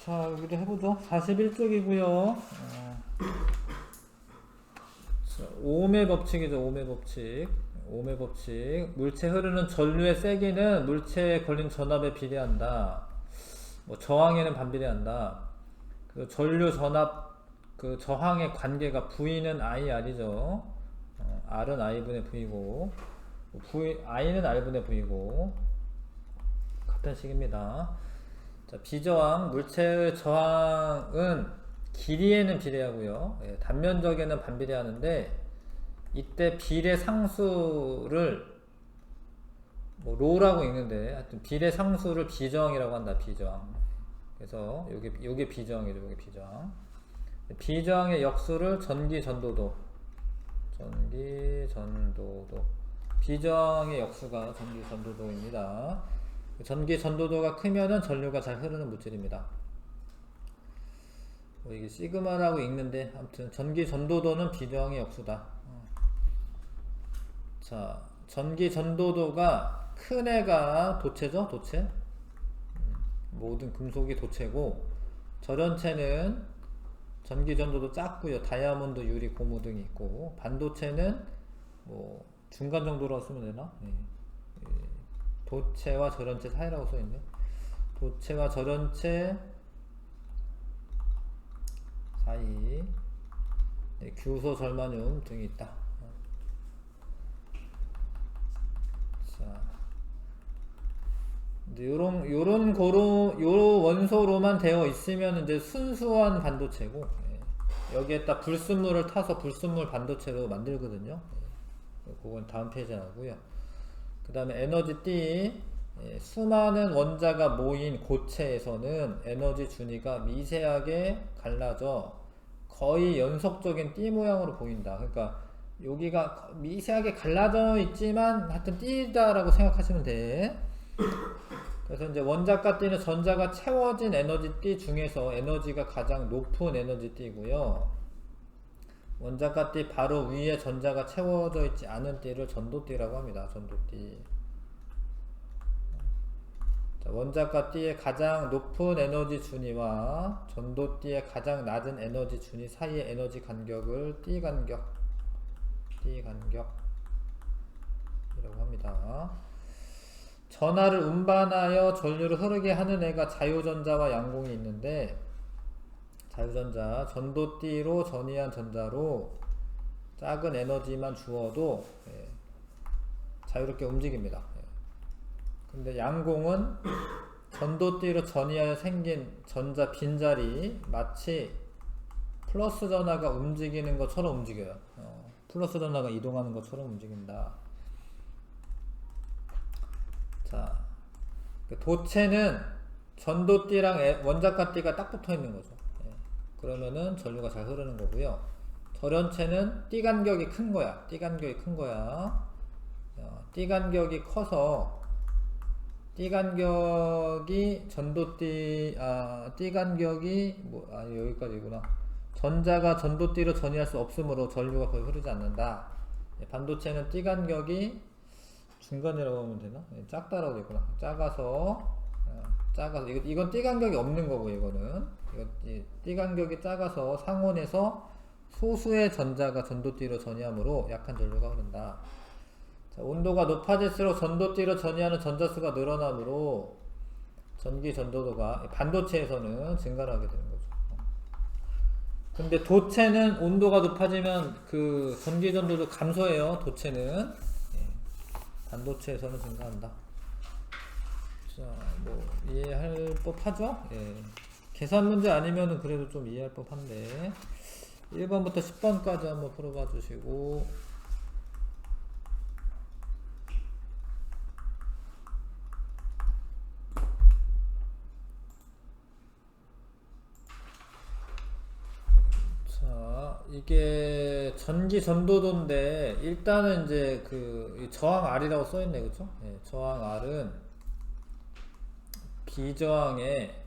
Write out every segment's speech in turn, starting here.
자, 여기도 해보죠. 41쪽이고요. 오음의 법칙이죠. 오음의 법칙. 오음의 법칙. 물체 흐르는 전류의 세기는 물체에 걸린 전압에 비례한다. 뭐 저항에는 반비례한다. 그 전류 전압 그 저항의 관계가 V는 IR이죠. R은 I분의 V고 I는 R분의 V고 같은 식입니다. 자, 비저항 물체의 저항은 길이에는 비례하고요. 단면적에는 반비례하는데 이때 비례 상수를 뭐 로라고 읽는데 하여튼 비례 상수를 비저항이라고 한다. 비저항. 그래서 요게 비저항이죠. 요게 비저항. 비저항의 역수를 전기 전도도. 비저항의 역수가 전기 전도도입니다. 전기 전도도가 크면은 전류가 잘 흐르는 물질입니다. 뭐 이게 시그마라고 읽는데 아무튼 전기 전도도는 비저항의 역수다. 자, 전기 전도도가 큰 애가 도체죠, 도체. 모든 금속이 도체고 저련체는 전기 전도도 작고요. 다이아몬드, 유리, 고무 등이 있고 반도체는 뭐 중간 정도라고 쓰면 되나? 도체와 저련체 사이라고 써있네. 도체와 저련체 사이 규소, 절마늄 등이 있다. 자, 요런 원소로만 되어 있으면 이제 순수한 반도체고, 여기에다 불순물을 타서 불순물 반도체로 만들거든요. 그건 다음 페이지에 나오고요. 그 다음에 에너지 띠, 수많은 원자가 모인 고체에서는 에너지 준위가 미세하게 갈라져 거의 연속적인 띠 모양으로 보인다. 그러니까 여기가 미세하게 갈라져 있지만 하여튼 띠다라고 생각하시면 돼. 그래서 이제 원자가 띠는 전자가 채워진 에너지 띠 중에서 에너지가 가장 높은 에너지 띠고요. 원자가 띠 바로 위에 전자가 채워져 있지 않은 띠를 전도띠라고 합니다. 전도띠. 원자가 띠의 가장 높은 에너지 준위와 전도띠의 가장 낮은 에너지 준위 사이의 에너지 간격을 띠간격이라고 합니다. 전하를 운반하여 전류를 흐르게 하는 애가 자유전자와 양공이 있는데, 자유전자, 전도띠로 전이한 전자로 작은 에너지만 주어도 자유롭게 움직입니다. 근데 양공은 전도띠로 전이하여 생긴 전자 빈자리 마치 플러스 전하가 움직이는 것처럼 움직여요. 플러스 전하가 이동하는 것처럼 움직인다. 자, 도체는 전도띠랑 원자가띠가 딱 붙어 있는 거죠. 그러면은 전류가 잘 흐르는 거고요. 저련체는 띠 간격이 큰 거야. 띠 간격이 큰 거야. 띠 간격이 커서 띠 간격이 전도띠 띠 간격이 여기까지구나. 전자가 전도띠로 전이할 수 없으므로 전류가 거의 흐르지 않는다. 반도체는 띠 간격이 중간이라고 하면 되나? 작다라고 되구나. 작아서 이건 띠 간격이 없는 거고, 이거는 띠 간격이 작아서 상온에서 소수의 전자가 전도띠로 전이하므로 약한 전류가 흐른다. 자, 온도가 높아질수록 전도띠로 전이하는 전자수가 늘어나므로 전기 전도도가 반도체에서는 증가하게 되는 거죠. 근데 도체는 온도가 높아지면 그 전기 전도도 감소해요. 도체는 반도체에서는 증가한다. 자, 뭐 이해할 법하죠? 계산 문제 아니면은 그래도 좀 이해할 법한데 1번부터 10번까지 한번 풀어봐 주시고, 자, 이게 전기 전도도인데 일단은 이제 그 저항 R이라고 써있네, 그쵸? 저항 R은 비저항에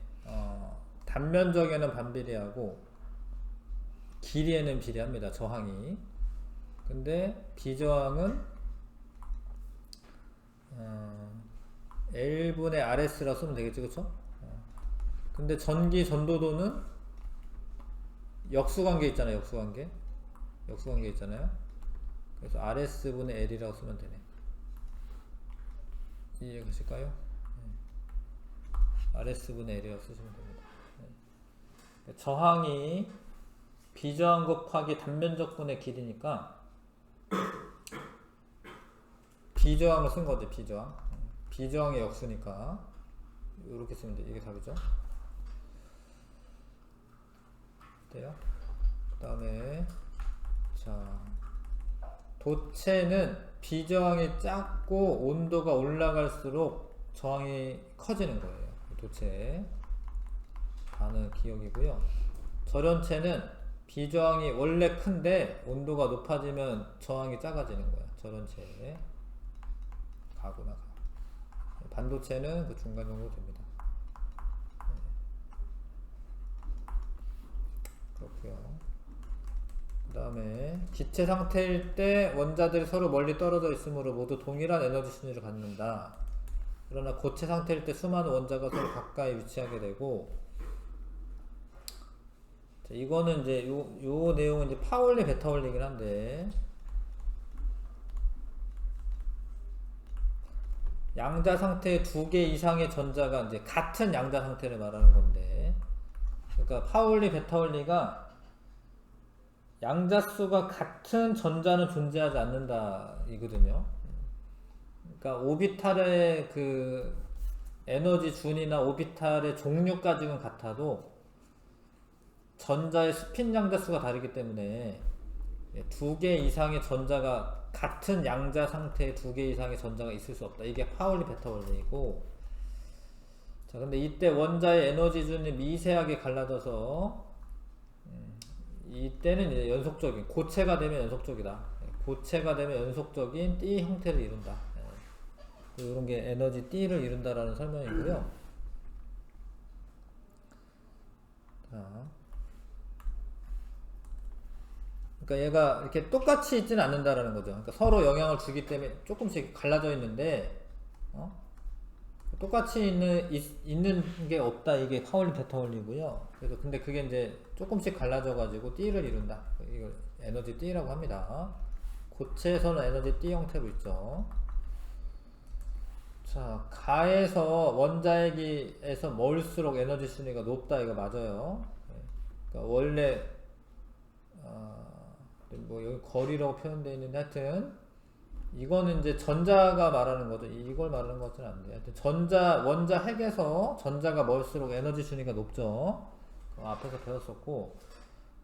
단면적에는 반비례하고 길이에는 비례합니다. 저항이. 근데 비저항은 L분의 RS라고 쓰면 되겠지, 그쵸? 근데 전기 전도도는 역수관계 있잖아요. 역수관계 있잖아요. 그래서 RS분의 L이라고 쓰면 되네. 이해가실까요? RS분의 L이라고 쓰시면 됩니다. 저항이 비저항 곱하기 단면적 분의 길이니까 비저항을 쓴 거죠. 비저항의 역수니까 이렇게 쓰면 돼. 이게 답이죠. 돼요? 그 다음에 자, 도체는 비저항이 작고 온도가 올라갈수록 저항이 커지는 거예요. 도체 단은 기억이고요. 절연체는 비저항이 원래 큰데 온도가 높아지면 저항이 작아지는 거예요. 절연체 가구나 반도체는 그 중간 정도 됩니다. 그렇고요. 그 다음에 기체 상태일 때 원자들이 서로 멀리 떨어져 있으므로 모두 동일한 에너지 순위를 갖는다. 그러나 고체 상태일 때 수많은 원자가 서로 가까이 위치하게 되고, 자, 이거는 이제 요 내용은 이제 파울리 베타울리긴 한데, 양자 상태의 2개 이상의 전자가 이제 같은 양자 상태를 말하는 건데, 그러니까 파울리 베타울리가 양자수가 같은 전자는 존재하지 않는다 이거든요. 그러니까 오비탈의 그 에너지 준이나 오비탈의 종류까지는 같아도 전자의 스핀 양자수가 다르기 때문에 2개 이상의 전자가 같은 양자 상태의 2개 이상의 전자가 있을 수 없다. 이게 파울리 베타울리이고, 자 근데 이때 원자의 에너지 준이 미세하게 갈라져서 이때는 이제 연속적인, 고체가 되면 연속적이다. 고체가 되면 연속적인 띠 형태를 이룬다. 이런 게 에너지 띠를 이룬다라는 설명이고요. 자, 그러니까 얘가 이렇게 똑같이 있지는 않는다라는 거죠. 그러니까 서로 영향을 주기 때문에 조금씩 갈라져 있는데, 똑같이 있는 게 없다. 이게 파울리 베타울리고요. 그래서 근데 그게 이제 조금씩 갈라져 가지고 띠를 이룬다. 이걸 에너지 띠라고 합니다. 고체에서는 에너지 띠 형태로 있죠. 자, 가에서 원자핵에서 멀수록 에너지 순위가 높다. 이거 맞아요. 그러니까 원래 뭐 여기 거리라고 표현되어 있는데 하여튼 이거는 이제 전자가 말하는 거죠. 이걸 말하는 것 같지는 않은데 하여튼 원자 핵에서 전자가 멀수록 에너지 순위가 높죠. 앞에서 배웠었고,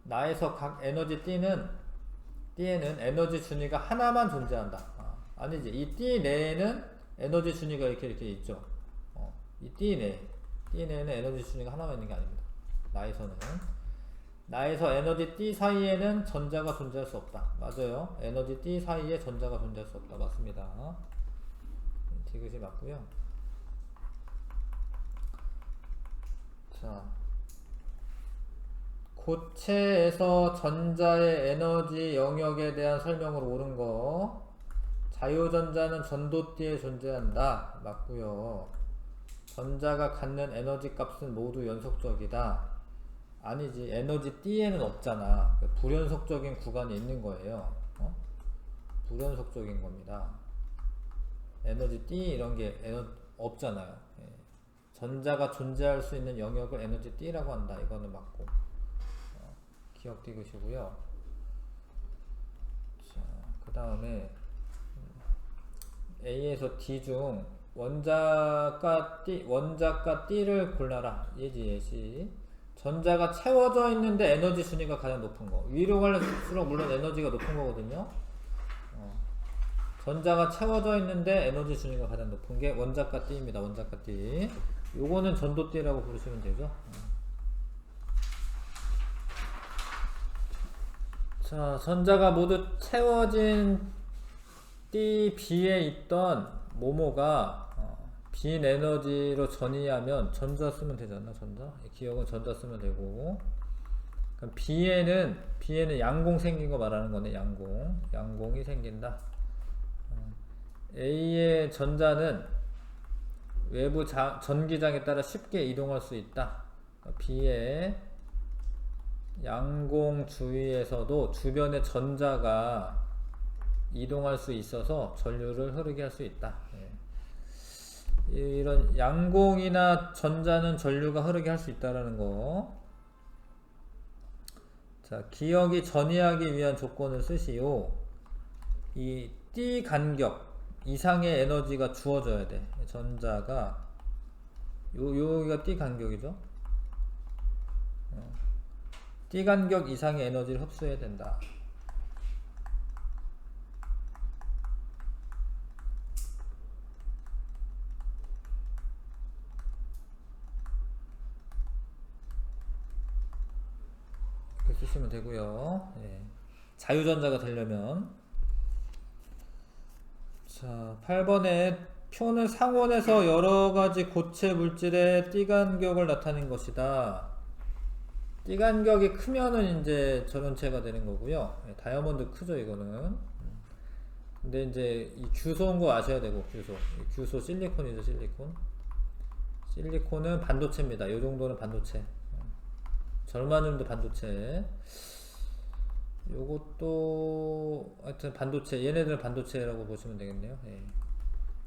나에서 각 에너지 띠에는 에너지 순위가 하나만 존재한다. 아니지, 이 띠 내에는 에너지 순위가 이렇게 있죠. 이 띠 내에는 에너지 순위가 하나만 있는 게 아닙니다. 나에서 에너지 띠 사이에는 전자가 존재할 수 없다. 맞아요. 에너지 띠 사이에 전자가 존재할 수 없다. 맞습니다. 디귿이 맞고요. 자, 고체에서 전자의 에너지 영역에 대한 설명으로 옳은 거. 자유전자는 전도띠에 존재한다. 맞고요. 전자가 갖는 에너지 값은 모두 연속적이다. 아니지, 에너지 띠에는 없잖아. 불연속적인 구간이 있는 거예요. 불연속적인 겁니다. 에너지 띠 이런 게 없잖아요. 전자가 존재할 수 있는 영역을 에너지 띠라고 한다. 이거는 맞고, 기억 디귿이고요. 자, 그 다음에 A에서 D 중 원자과 D를 골라라. 예시. 전자가 채워져 있는데 에너지 순위가 가장 높은 거. 위로 갈수록 물론 에너지가 높은 거거든요. 전자가 채워져 있는데 에너지 순위가 가장 높은 게 원자과 D입니다. 원자과 D. 요거는 전도띠라고 부르시면 되죠. 자, 전자가 모두 채워진 띠 B에 있던 모모가 빈 에너지로 전이하면 전자 쓰면 되잖아. 전자. 기억은 전자 쓰면 되고, 그럼 B에는 양공 생긴 거 말하는 거네. 양공이 생긴다. A의 전자는 외부 전기장에 따라 쉽게 이동할 수 있다. B의 양공 주위에서도 주변의 전자가 이동할 수 있어서 전류를 흐르게 할 수 있다. 이런 양공이나 전자는 전류가 흐르게 할 수 있다라는 거. 자, 기억이 전이하기 위한 조건을 쓰시오. 이 t 간격 이상의 에너지가 주어져야 돼. 전자가 여기가 t 간격이죠. t 간격 이상의 에너지를 흡수해야 된다. 이렇게 쓰시면 되고요. 자유전자가 되려면, 자, 8번에 표는 상온에서 여러가지 고체 물질의 t 간격을 나타낸 것이다. t 간격이 크면은 이제 전원체가 되는 거고요. 다이아몬드 크죠, 이거는. 근데 이제 이 규소인 거 아셔야 되고, 규소 실리콘이죠, 실리콘. 실리콘은 반도체입니다. 이 정도는 반도체. 절마늄도 반도체. 요것도 하여튼 반도체, 얘네들은 반도체라고 보시면 되겠네요.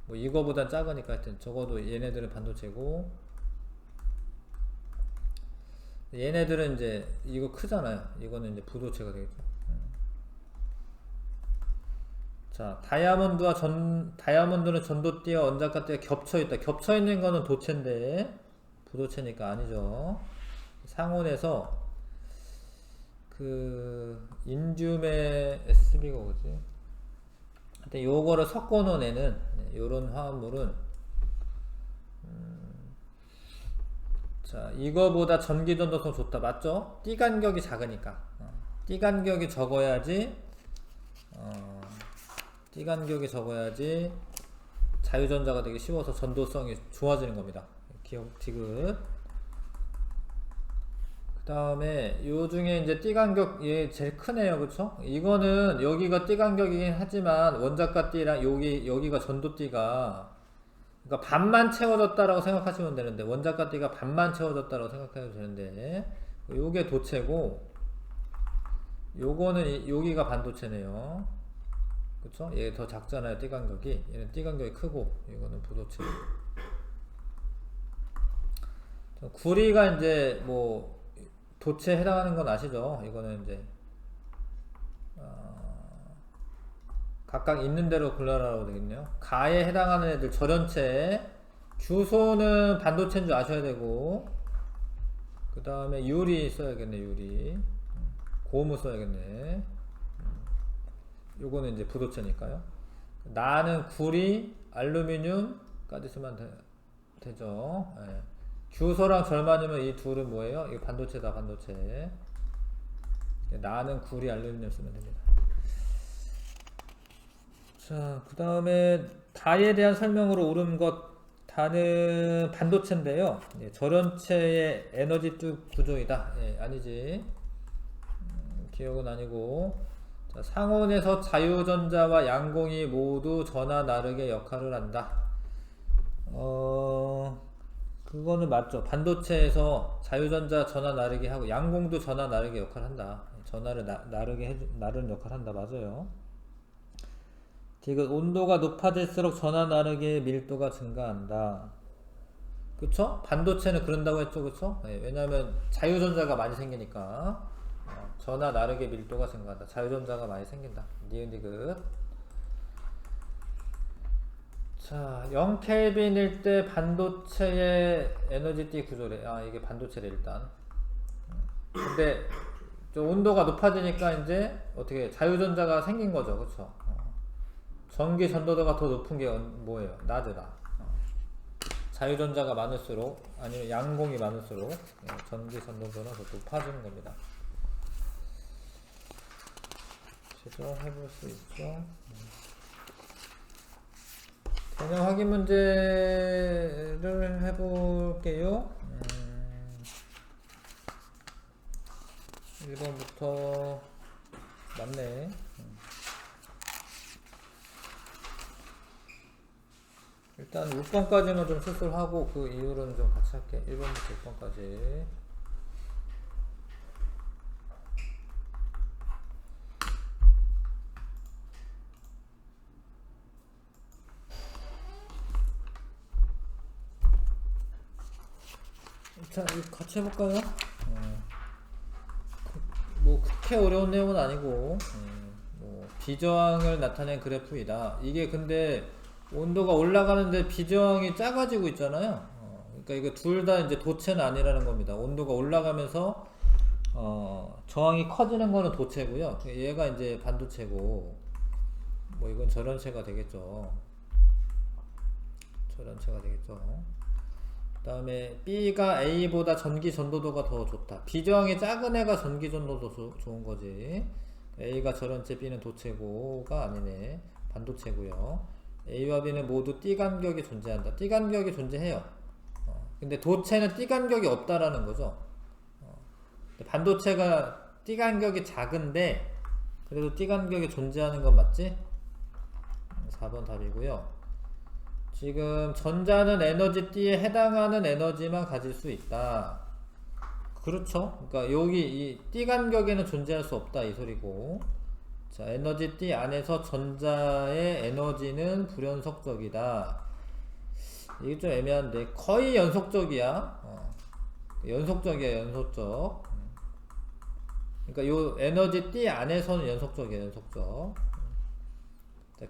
뭐 이거보단 작으니까 하여튼 적어도 얘네들은 반도체고, 얘네들은 이제 이거 크잖아요. 이거는 이제 부도체가 되겠죠. 자, 다이아몬드는 전도띠와 원자가띠가 겹쳐있다. 겹쳐있는 거는 도체인데 부도체니까 아니죠. 상온에서 그 인듐의 SB가 뭐지? 하여튼 요거를 섞어 놓은 애는, 요런 화합물은 자, 이거보다 전기 전도성 좋다. 맞죠? t 간격이 작으니까. t 간격이 적어야지 t 간격이 적어야지 자유전자가 되기 쉬워서 전도성이 좋아지는 겁니다. 기억 디귿. 그 다음에 요 중에 이제 t 간격 얘 제일 크네요. 그쵸? 이거는 여기가 t 간격이긴 하지만 원자가 띠랑 여기가 전도 띠가, 그러니까 반만 채워졌다라고 생각하시면 되는데, 원자가 띠가 반만 채워졌다라고 생각해도 되는데, 요게 도체고 요거는 여기가 반도체네요. 그쵸? 얘 더 작잖아요. t 간격이. 얘는 t 간격이 크고 이거는 부도체. 구리가 이제 뭐 도체에 해당하는 건 아시죠? 이거는 이제 각각 있는 대로 골라라고 되겠네요. 가에 해당하는 애들 절연체. 규소는 반도체인 줄 아셔야 되고, 그 다음에 유리 써야겠네. 유리, 고무 써야겠네. 요거는 이제 부도체니까요. 나는 구리, 알루미늄까지 쓰면 되죠. 규소랑 절마늄은 이 둘은 뭐예요? 이거 반도체다, 반도체. 나는 구리, 알루미늄 쓰면 됩니다. 자, 그 다음에 다에 대한 설명으로 옳은 것, 다는 반도체인데요. 절연체의 에너지 뚝 구조이다. 아니지. 기억은 아니고. 자, 상온에서 자유전자와 양공이 모두 전하 나르게 역할을 한다. 그거는 맞죠. 반도체에서 자유전자 전하 나르게 하고 양공도 전하 나르게 역할을 한다. 전하를 나르는 역할을 한다. 맞아요. 디귿. 온도가 높아질수록 전하 나르기의 밀도가 증가한다. 그쵸? 반도체는 그런다고 했죠. 그쵸? 왜냐하면 자유전자가 많이 생기니까 전하 나르기의 밀도가 증가한다. 자유전자가 많이 생긴다. 니은 디귿. 자, 0켈빈일 때 반도체의 에너지 띠 구조래. 이게 반도체래 일단. 근데 온도가 높아지니까 이제 어떻게 자유전자가 생긴 거죠. 그쵸? 전기 전도도가 더 높은 게 뭐예요? 낮으다. 자유전자가 많을수록, 아니면 양공이 많을수록 전기 전도도는 더 높아지는 겁니다. 해볼 수 있죠. 개념 확인 문제를 해볼게요. 1번부터 맞네. 일단 6번까지는 좀 수술하고 그 이후로는 좀 같이 할게. 1번부터 6번까지. 자, 이거 같이 해볼까요? 뭐 그렇게 어려운 내용은 아니고, 뭐 비저항을 나타낸 그래프이다. 이게 근데 온도가 올라가는데 비저항이 작아지고 있잖아요. 그러니까 이거 둘 다 이제 도체는 아니라는 겁니다. 온도가 올라가면서 저항이 커지는 거는 도체고요. 얘가 이제 반도체고, 뭐 이건 절연체가 되겠죠. 절연체가 되겠죠. 그 다음에 B가 A보다 전기 전도도가 더 좋다. 비저항이 작은 애가 전기 전도도 좋은 거지. A가 절연체, B는 도체고가 아니네. 반도체고요. A와 B는 모두 띠 간격이 존재한다. 띠 간격이 존재해요. 근데 도체는 띠 간격이 없다라는 거죠. 반도체가 띠 간격이 작은데 그래도 띠 간격이 존재하는 건 맞지? 4번 답이고요. 지금 전자는 에너지 띠에 해당하는 에너지만 가질 수 있다. 그렇죠? 그러니까 여기 이 띠 간격에는 존재할 수 없다 이 소리고. 자, 에너지 띠 안에서 전자의 에너지는 불연속적이다. 이게 좀 애매한데 거의 연속적이야. 연속적이야, 연속적. 그러니까 요 에너지 띠 안에서는 연속적이야, 연속적.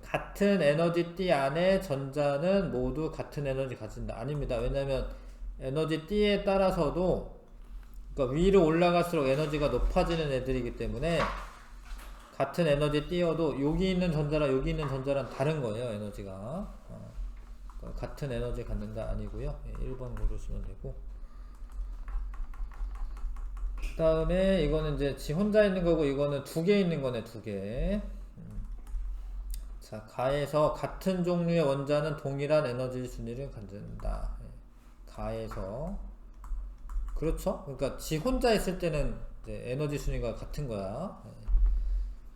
같은 에너지 띠 안에 전자는 모두 같은 에너지 가진다. 아닙니다. 왜냐면 에너지 띠에 따라서도, 그러니까 위로 올라갈수록 에너지가 높아지는 애들이기 때문에 같은 에너지 띠여도 여기 있는 전자랑 여기 있는 전자랑 다른 거예요, 에너지가. 그러니까 같은 에너지 갖는다 아니고요. 1번 고르시면 되고. 그 다음에 이거는 이제 지 혼자 있는 거고, 이거는 두 개 있는 거네, 두 개. 자, 가에서 같은 종류의 원자는 동일한 에너지 순위를 갖는다. 가에서. 그렇죠? 그러니까 지 혼자 있을 때는 이제 에너지 순위가 같은 거야.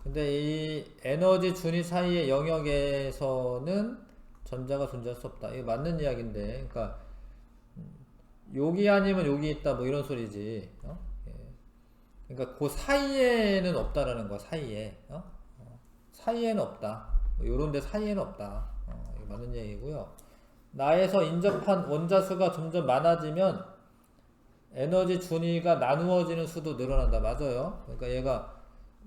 근데 이 에너지 순위 사이의 영역에서는 전자가 존재할 수 없다. 이거 맞는 이야기인데, 그러니까 여기 아니면 여기 있다 뭐 이런 소리지. 그러니까 그 사이에는 없다라는 거야. 사이에. 사이에는 없다. 요런 데 사이에는 없다. 이거 맞는 얘기고요. 나에서 인접한 원자 수가 점점 많아지면 에너지 준위가 나누어지는 수도 늘어난다. 맞아요. 그러니까 얘가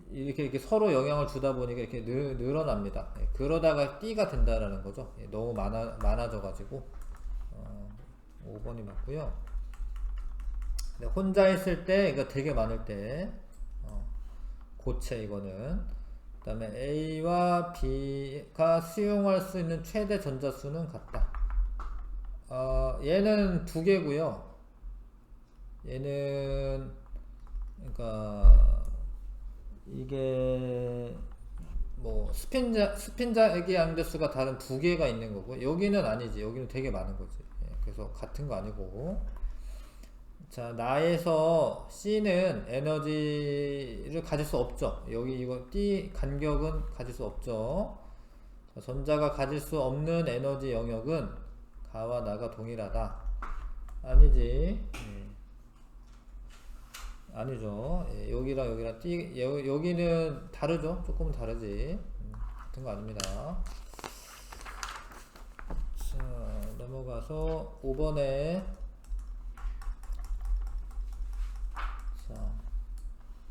이렇게 서로 영향을 주다 보니까 이렇게 늘어납니다. 그러다가 띠가 된다라는 거죠. 너무 많아져 가지고 5번이 맞고요. 혼자 있을 때, 그러니까 되게 많을 때 고체 이거는. 그 다음에 A와 B가 수용할 수 있는 최대 전자수는 같다. 얘는 두 개고요. 얘는 그러니까 이게 뭐 스핀자기 양대수가 다른 두 개가 있는 거고, 여기는 아니지. 여기는 되게 많은 거지. 그래서 같은 거 아니고. 자, 나에서 C는 에너지를 가질 수 없죠. 여기 이거 T 간격은 가질 수 없죠. 자, 전자가 가질 수 없는 에너지 영역은 가와 나가 동일하다. 아니지. 아니죠. 여기랑 여기랑 T, 여기는 다르죠. 조금은 다르지. 같은 거 아닙니다. 자, 넘어가서 5번에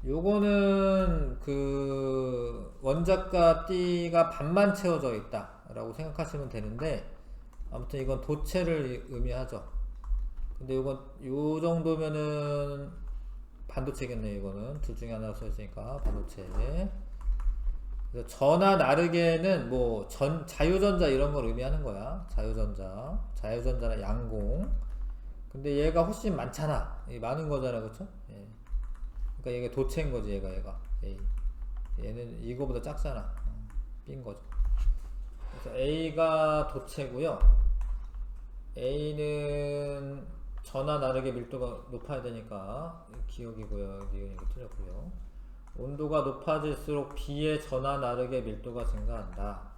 요거는 그 원자가 T가 반만 채워져 있다 라고 생각하시면 되는데, 아무튼 이건 도체를 의미하죠. 근데 요건 요 정도면은 반도체겠네. 이거는 둘 중에 하나 써있으니까 반도체. 그래서 전하 나르게는 뭐 자유전자 이런 걸 의미하는 거야. 자유전자나 양공. 근데 얘가 훨씬 많잖아. 많은 거잖아, 그쵸? 그러니까 얘가 도체인 거지. 얘가 A. 얘는 이거보다 작잖아. B인 거죠. 그래서 A가 도체고요. A는 전하 나르게 밀도가 높아야 되니까 기억이고요. 니은이 틀렸고요. 온도가 높아질수록 B의 전하 나르게 밀도가 증가한다.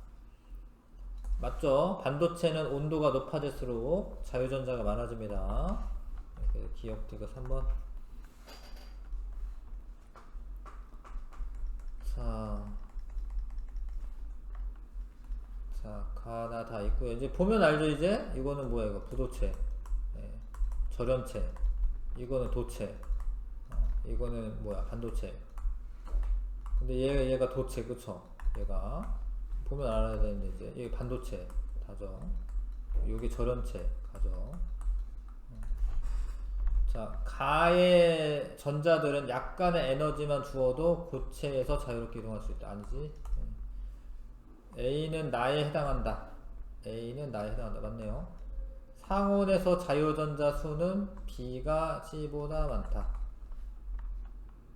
맞죠? 반도체는 온도가 높아질수록 자유전자가 많아집니다. 기억되고 3번. 자, 가나 다 있고요. 이제 보면 알죠, 이제? 이거는 뭐야, 이거? 부도체. 절연체. 이거는 도체. 이거는 뭐야? 반도체. 근데 얘가 도체, 그쵸? 얘가 보면 알아야 되는데 이제 이게 반도체 다죠. 요게 절연체 가죠. 자, 가의 전자들은 약간의 에너지만 주어도 고체에서 자유롭게 이동할 수 있다. 아니지? A는 나에 해당한다. A는 나에 해당한다. 맞네요. 상온에서 자유전자 수는 B가 C보다 많다.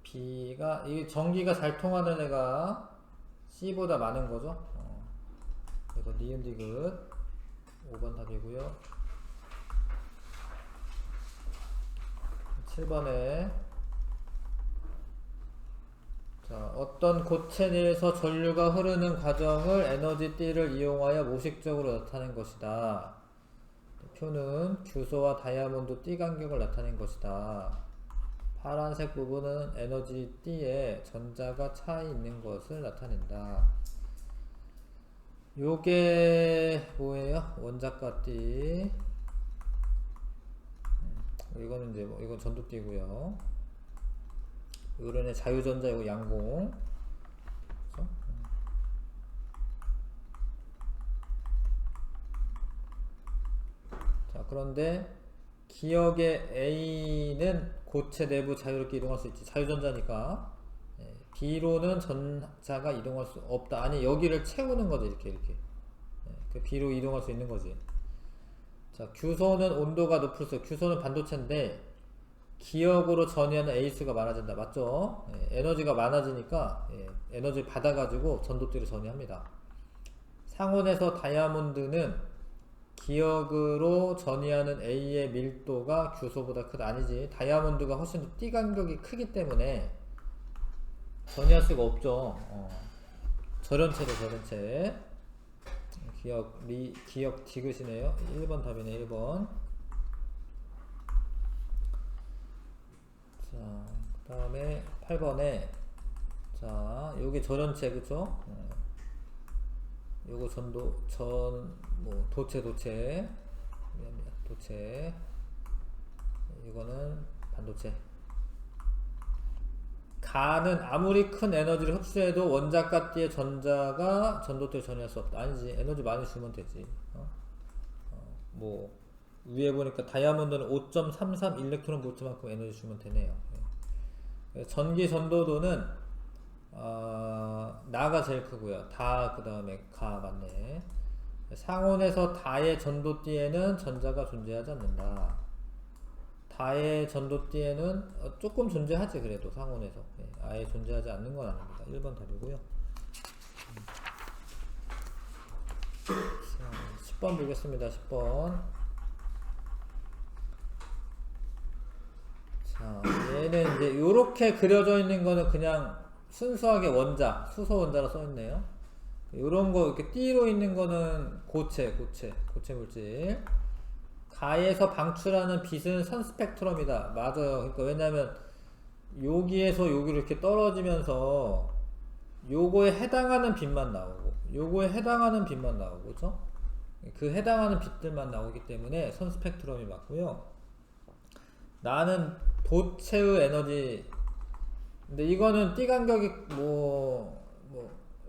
B가, 이 전기가 잘 통하는 애가 C보다 많은 거죠. 그래서 니은 디귿 5번 답이고요. 7번에 자, 어떤 고체 내에서 전류가 흐르는 과정을 에너지띠를 이용하여 모식적으로 나타낸 것이다. 표는 규소와 다이아몬드 띠 간격을 나타낸 것이다. 파란색 부분은 에너지띠에 전자가 차 있는 것을 나타낸다. 요게 뭐예요? 원자가 띠. 이거는 이제 뭐 이건 전도띠고요. 요런의 자유전자 이거 양공. 그렇죠? 자, 그런데 기억의 A는 고체 내부 자유롭게 이동할 수 있지. 자유전자니까. B로는 전자가 이동할 수 없다. 아니, 여기를 채우는 거죠. 이렇게. 그 B로 이동할 수 있는 거지. 자, 규소는 온도가 높을수록, 규소는 반도체인데 기역으로 전이하는 A수가 많아진다. 맞죠? 에너지가 많아지니까 에너지를 받아가지고 전도띠를 전이합니다. 상온에서 다이아몬드는 기역으로 전이하는 A의 밀도가 규소보다 크다. 아니지. 다이아몬드가 훨씬 더 띠 간격이 크기 때문에 전이할 수가 없죠. 절연체로 절연체. 기역 디귿이네요. 1번 답이네. 1번. 자, 그 다음에 8번에 자, 요게 절연체, 그쵸? 요거 도체. 도체. 이거는 반도체. 가는 아무리 큰 에너지를 흡수해도 원자가띠의 전자가 전도띠를 전이할 수 없다. 아니지. 에너지 많이 주면 되지. 뭐 위에 보니까 다이아몬드는 5.33 일렉트론 볼트만큼 에너지 주면 되네요. 전기 전도도는 나가 제일 크고요. 다 그 다음에 가 맞네. 상온에서 다의 전도띠에는 전자가 존재하지 않는다. 다의 전도띠에는 조금 존재하지. 그래도 상온에서 아예 존재하지 않는 건 아닙니다. 1번 답이고요. 10번 보겠습니다. 10번. 자, 얘는 이제 요렇게 그려져 있는 거는 그냥 순수하게 원자, 수소 원자로 써 있네요. 요런 거 이렇게 띠로 있는 거는 고체 물질. 가에서 방출하는 빛은 선스펙트럼이다. 맞아요. 그러니까 왜냐면 여기에서 여기로 이렇게 떨어지면서 요거에 해당하는 빛만 나오고 요거에 해당하는 빛만 나오고, 그죠? 그 해당하는 빛들만 나오기 때문에 선스펙트럼이 맞고요. 나는 도체의 에너지. 근데 이거는 띠 간격이 뭐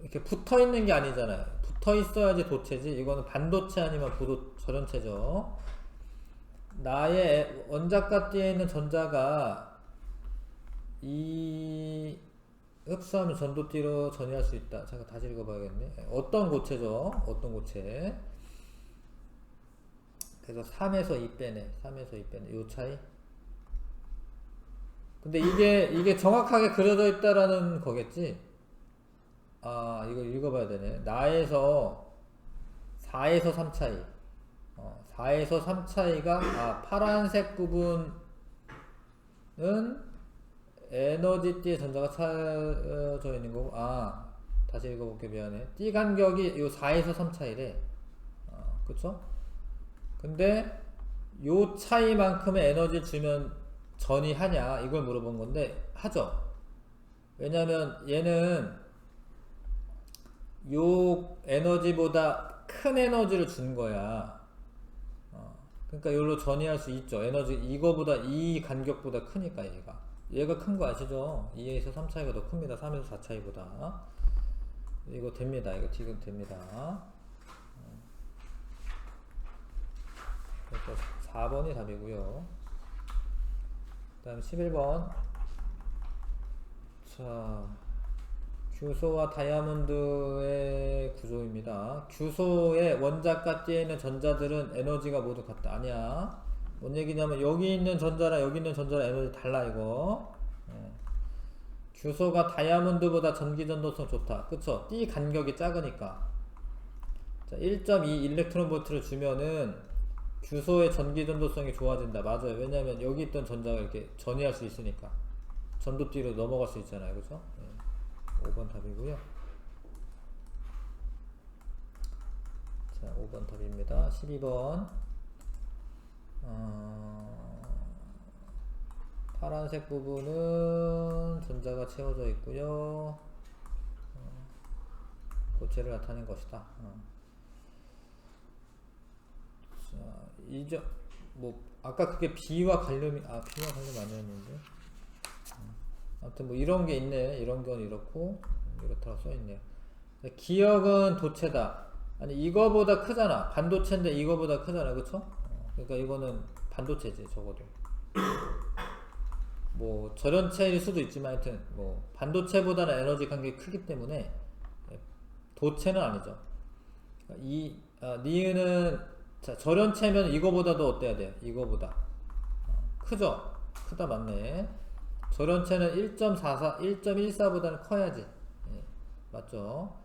이렇게 붙어 있는 게 아니잖아요. 붙어 있어야지 도체지. 이거는 반도체 아니면 절연체죠. 나의 원자가띠에 있는 전자가 이 흡수하면 전도띠로 전이할 수 있다. 잠깐 다시 읽어봐야겠네. 어떤 고체죠? 어떤 고체. 그래서 3에서 2 빼네. 3에서 2 빼네. 요 차이. 근데 이게 정확하게 그려져 있다라는 거겠지? 아, 이거 읽어봐야 되네. 나에서 4에서 3 차이. 4에서 3 차이가, 파란색 부분은 에너지띠의 전자가 차여져 있는 거고, 다시 읽어볼게. 미안해. 띠 간격이 요 4에서 3 차이래. 그쵸? 근데 요 차이만큼의 에너지를 주면 전이하냐, 이걸 물어본 건데, 하죠. 왜냐면 얘는 요 에너지보다 큰 에너지를 준 거야. 그러니까 이걸로 전이할 수 있죠. 에너지 이거보다 이 간격보다 크니까 얘가 큰 거 아시죠? 2에서 3 차이가 더 큽니다. 3에서 4 차이보다. 이거 됩니다. 이거 지금 됩니다. 그래서 4번이 답이고요. 그 다음 11번. 자, 규소와 다이아몬드의 구조입니다. 규소의 원자가 띠에 있는 전자들은 에너지가 모두 같다. 아니야. 뭔 얘기냐면 여기 있는 전자랑 여기 있는 전자랑 에너지 달라 이거. 규소가 다이아몬드보다 전기전도성 좋다. 그쵸? 띠 간격이 작으니까. 자, 1.2 일렉트론 볼트를 주면은 규소의 전기전도성이 좋아진다. 맞아요. 왜냐면 여기 있던 전자가 이렇게 전이할 수 있으니까. 전도띠로 넘어갈 수 있잖아요. 그죠? 5번 답이고요. 자, 5번 답입니다. 12번. 파란색 부분은 전자가 채워져 있고요. 고체를 나타낸 것이다. 자, 이제 뭐 아까 그게 B와 관련이 아니었는데. 아무튼 뭐 이런 게 있네. 이런 건 이렇고 이렇다고 써있네요. 기억은 도체다. 아니 이거보다 크잖아. 반도체인데 이거보다 크잖아. 그쵸? 그러니까 이거는 반도체지 적어도. 뭐 절연체일 수도 있지만 하여튼 뭐 반도체보다는 에너지 간격이 크기 때문에 도체는 아니죠. 니은은 자, 절연체면 이거보다도 어때야 돼요? 이거보다 크죠? 크다 맞네. 절연체는 1.44, 1.14보다는 커야지. 맞죠?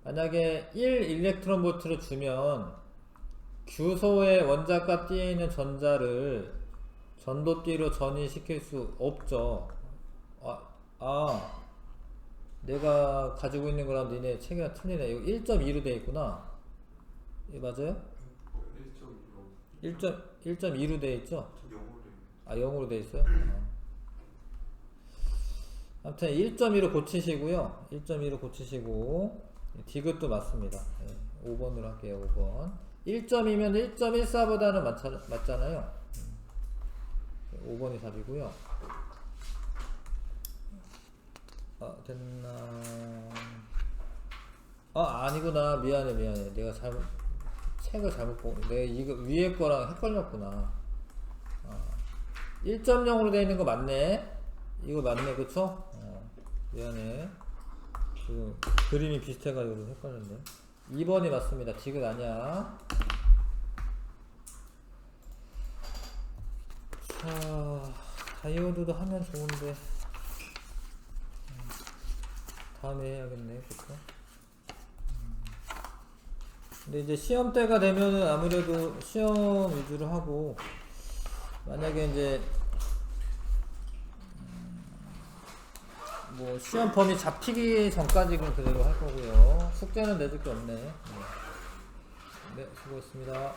만약에 1 일렉트론 볼트를 주면 규소의 원자가 띠에 있는 전자를 전도띠로 전이시킬 수 없죠. 내가 가지고 있는 거랑 니네 책이랑 틀리네. 이거 1.2로 되어 있구나. 맞아요? 1.2로 되어 있죠? 0으로 되어 있어요? 아무튼 1.2로 고치시고요. 1.2로 고치시고 디귿도 맞습니다. 5번으로 할게요. 5번. 1.2면 1.14보다는 맞잖아요. 5번이 답이고요. 됐나? 아니구나. 미안해. 내가 책을 잘못 보고 내가 이거 위에 거랑 헷갈렸구나. 1.0으로 되어 있는 거 맞네. 이거 맞네. 그쵸? 미안해. 지금 그림이 비슷해가지고 헷갈렸네. 2번이 맞습니다. 디귿 아니야. 자, 다이오드도 하면 좋은데 다음에 해야겠네. 그쵸? 근데 이제 시험 때가 되면은 아무래도 시험 위주로 하고, 만약에 이제 뭐 시험 범위 잡히기 전까지는 그대로 할 거고요. 숙제는 내줄 게 없네. 네, 수고했습니다.